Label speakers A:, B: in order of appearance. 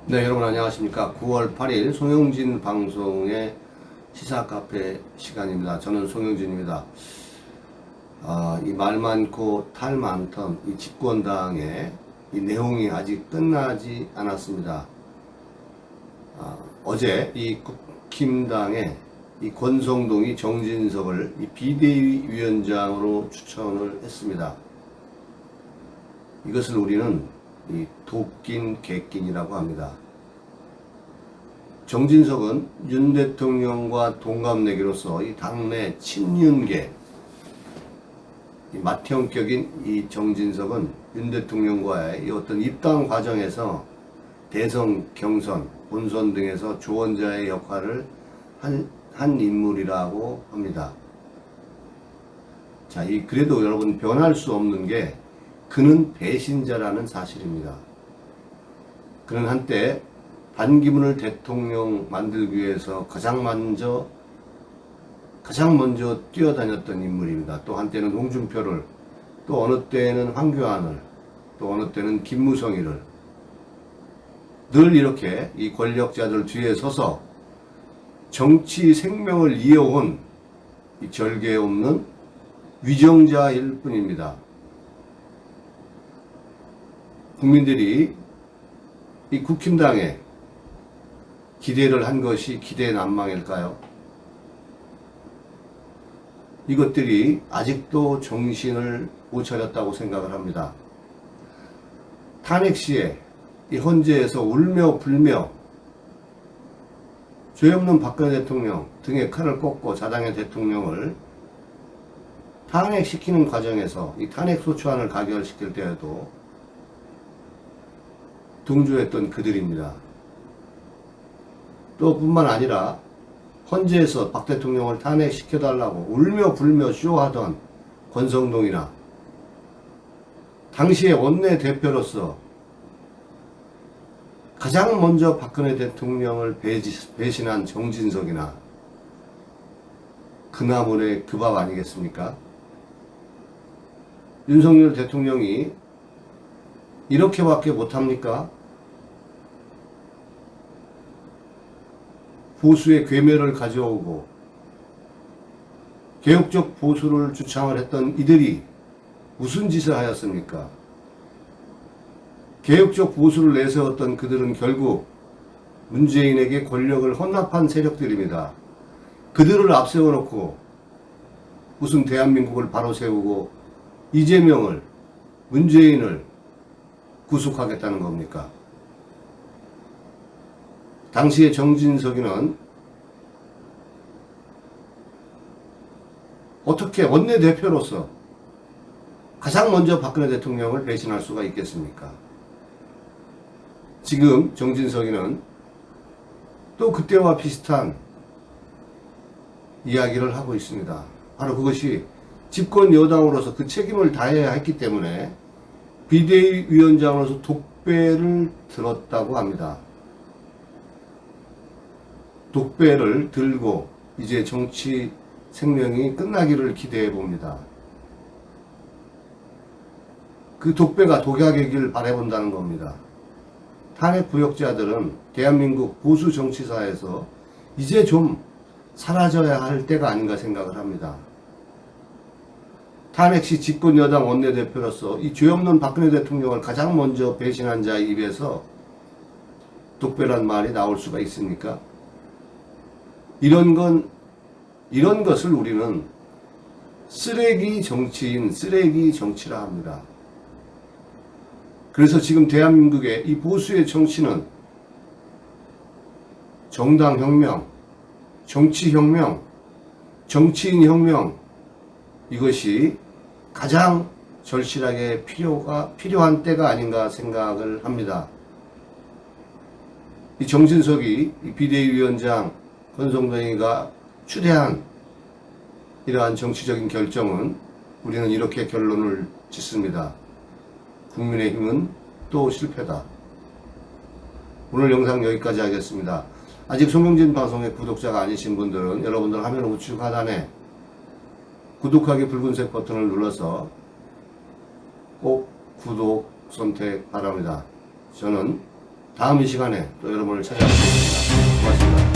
A: 네, 여러분 안녕하십니까. 9월 8일 송영진 방송의 시사카페 시간입니다. 저는 송영진입니다. 이 말 많고 탈 많던 이 집권당의 이 내용이 아직 끝나지 않았습니다. 어제 이 국힘당의 이 권성동이 정진석을 이 비대위 위원장으로 추천을 했습니다. 이것을 우리는 이 도낀 객낀이라고 합니다. 정진석은 윤 대통령과 동갑내기로서 이 당내 친윤계, 이 맏형격인 이 정진석은 윤 대통령과의 이 어떤 입당 과정에서 대선, 경선, 본선 등에서 조언자의 역할을 한 인물이라고 합니다. 자, 그래도 여러분 변할 수 없는 게 그는 배신자라는 사실입니다. 그는 한때 반기문을 대통령 만들기 위해서 가장 먼저 뛰어다녔던 인물입니다. 또 한때는 홍준표를, 또 어느 때는 황교안을, 또 어느 때는 김무성이를 늘 이렇게 이 권력자들 뒤에 서서 정치 생명을 이어온 이 절개 없는 위정자일 뿐입니다. 국민들이 이 국힘당에 기대를 한 것이 기대 난망일까요? 이것들이 아직도 정신을 못 차렸다고 생각을 합니다. 탄핵 시에 이 헌재에서 울며 불며 죄 없는 박근혜 대통령 등에 칼을 꽂고 자당의 대통령을 탄핵시키는 과정에서 이 탄핵 소추안을 가결시킬 때에도 동조했던 그들입니다. 또 뿐만 아니라 헌재에서 박 대통령을 탄핵시켜달라고 울며 불며 쇼하던 권성동이나 당시의 원내대표로서 가장 먼저 박근혜 대통령을 배신한 정진석이나 그 나물의 그 밥 아니겠습니까? 윤석열 대통령이 이렇게밖에 못합니까? 보수의 괴멸을 가져오고 개혁적 보수를 주창을 했던 이들이 무슨 짓을 하였습니까? 개혁적 보수를 내세웠던 그들은 결국 문재인에게 권력을 헌납한 세력들입니다. 그들을 앞세워놓고 무슨 대한민국을 바로 세우고 이재명을, 문재인을 구속하겠다는 겁니까? 당시에 정진석이는 어떻게 원내대표로서 가장 먼저 박근혜 대통령을 배신할 수가 있겠습니까? 지금 정진석이는 또 그때와 비슷한 이야기를 하고 있습니다. 바로 그것이 집권 여당으로서 그 책임을 다해야 했기 때문에 비대위 위원장으로서 독배를 들었다고 합니다. 독배를 들고 이제 정치 생명이 끝나기를 기대해 봅니다. 그 독배가 독약의 길 바라본다는 겁니다. 탄핵 부역자들은 대한민국 보수 정치사에서 이제 좀 사라져야 할 때가 아닌가 생각을 합니다. 탄핵 시 집권 여당 원내대표로서 이 죄 없는 박근혜 대통령을 가장 먼저 배신한 자의 입에서 독배란 말이 나올 수가 있습니까? 이런 것을 우리는 쓰레기 정치인, 쓰레기 정치라 합니다. 그래서 지금 대한민국의 이 보수의 정치는 정당혁명, 정치혁명, 정치인혁명, 이것이 가장 절실하게 필요한 때가 아닌가 생각을 합니다. 이 정진석이 이 비대위 위원장 권성동이가 추대한 이러한 정치적인 결정은 우리는 이렇게 결론을 짓습니다. 국민의힘은 또 실패다. 오늘 영상 여기까지 하겠습니다. 아직 송영진 방송의 구독자가 아니신 분들은 여러분들 화면 우측 하단에 구독하기 붉은색 버튼을 눌러서 꼭 구독 선택 바랍니다. 저는 다음 이 시간에 또 여러분을 찾아뵙겠습니다. 고맙습니다.